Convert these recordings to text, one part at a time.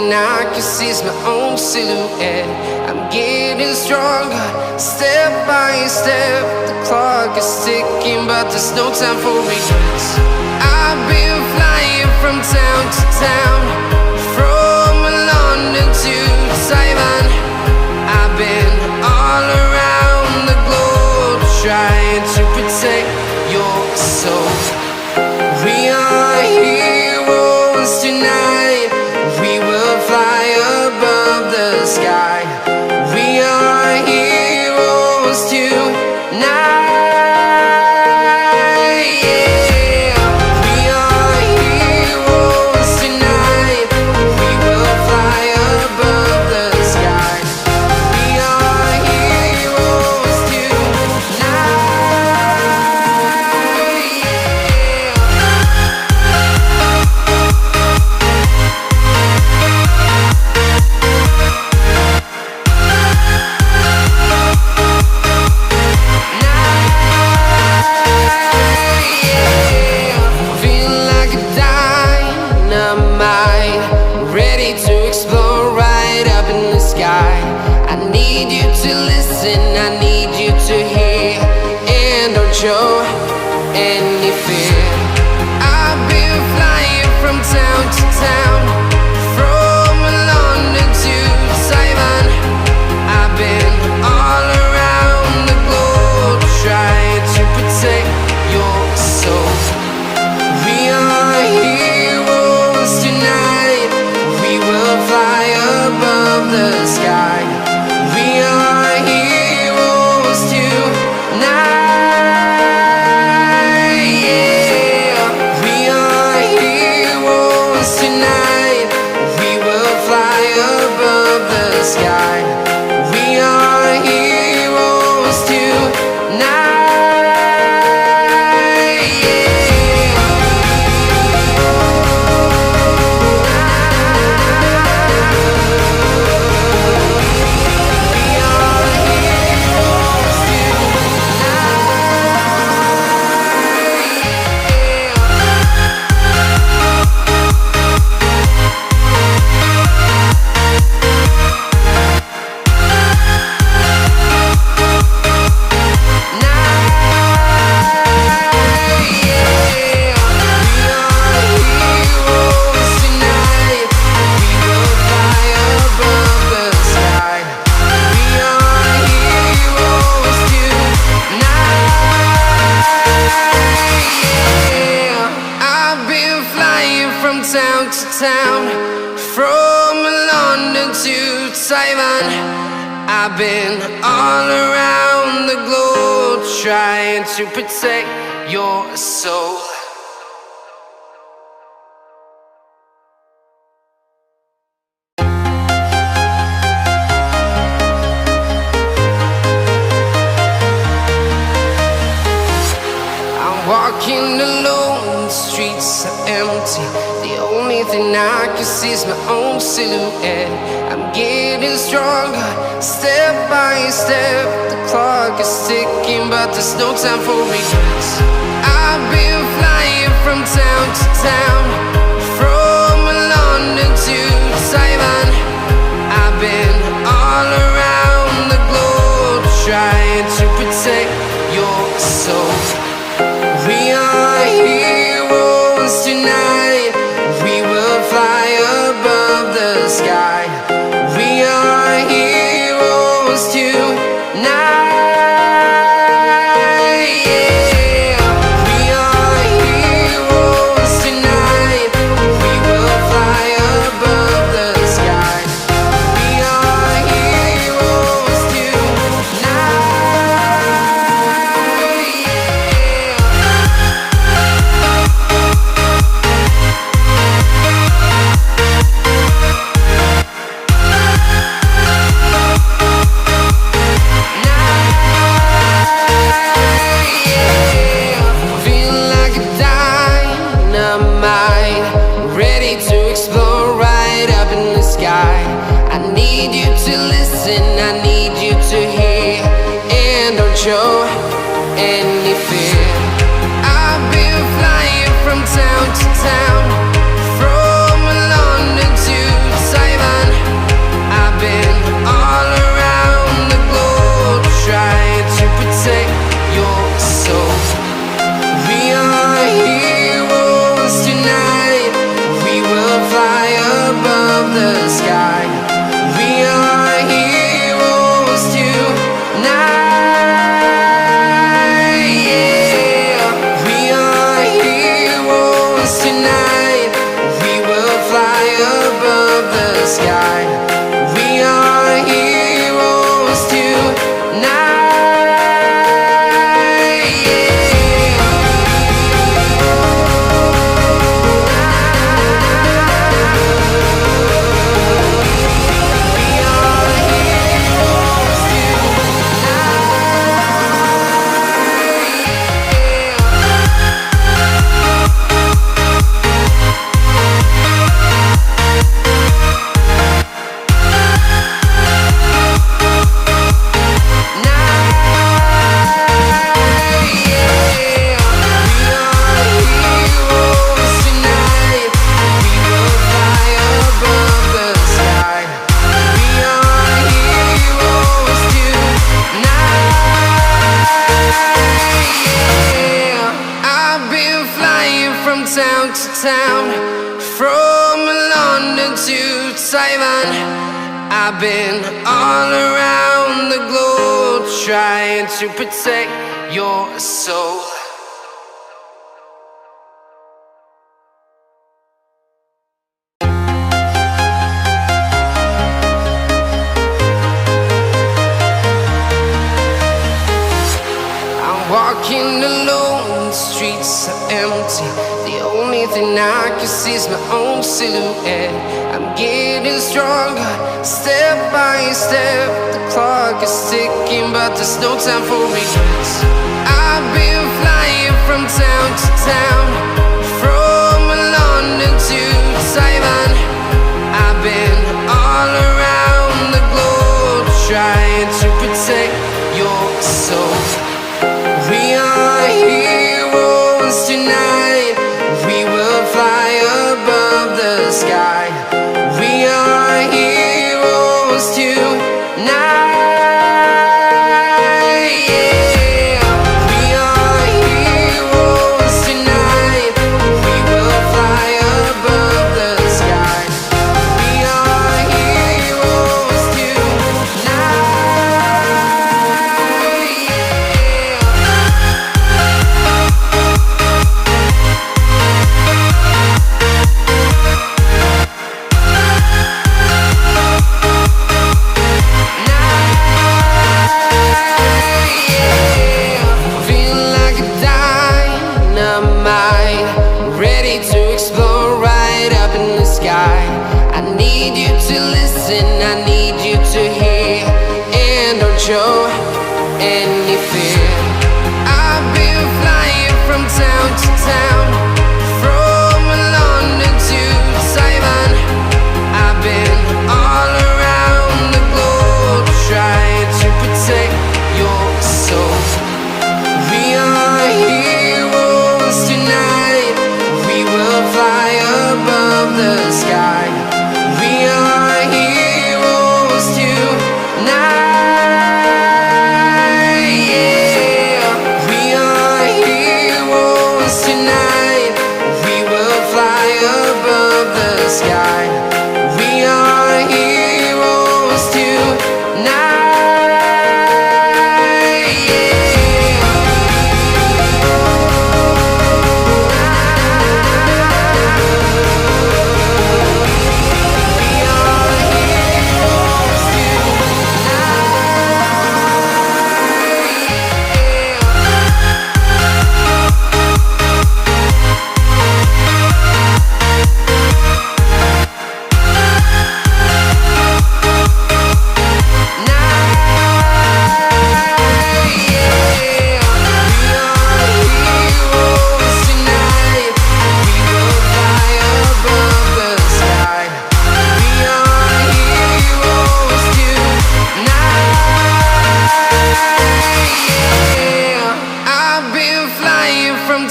thing I can see is my own silhouette. I'm getting stronger, step by step. The clock is ticking, but there's no time for regrets. I've been flying from town to town, from London to Taiwan. I've been all around the globe, trying to protect your soul. We are heroes tonight. We will fly above the sky. We are heroes tonight. Yeah. We are heroes tonight. We will fly above the sky. We are heroes tonight. I need you to hear, and don't show any fear. I've been flying from town to town, from London to Taiwan. I've been all around the globe, trying to protect your soul. We are heroes tonight. We will fly above the sky. We are heroes tonight. Yeah. We are heroes tonight. We will fly above the sky. We are heroes tonight. Yeah. Town to town, from London to Taiwan. I've been all around the globe, trying to protect your soul. I'm walking alone, the streets are empty. The only thing I can see is my own silhouette. I'm getting stronger, step by step. The clock is ticking, but there's no time for regrets. I've been flying from town to town, from London to Taiwan. I've been all around the globe, trying to protect your soul. We are heroes tonight. We will fly above the sky. We are heroes tonight. Yeah. We are heroes tonight. We will fly above the sky. We are heroes tonight. I need you to listen, I need you to hear, and don't show any fear. I've been flying from town to town, from London to Taiwan. Taiwan. I've been all around the globe trying to protect your soul. Walking alone, the streets are empty. The only thing I can see is my own silhouette. I'm getting stronger, step by step. The clock is ticking, but there's no time for regrets. I've been flying from town to town, from London to Taiwan. I've been all around the globe trying to protect your soul. We are heroes tonight. We will fly above the sky. We are heroes tonight. Yeah. We are heroes tonight. We will fly above the sky. We are heroes tonight. Ready to explore right up in the sky. I need you to listen, I need you to hear, and don't show any fear. I've been flying from town to town, from London to Taiwan. I've been all around the globe trying to protect your soul. We are heroes tonight. We will fly above the sky. We are heroes tonight. Yeah. We are heroes tonight. We will fly above the sky. We are heroes tonight.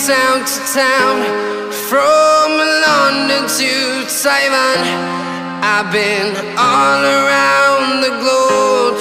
Town to town, from London to Taiwan. I've been all around the globe.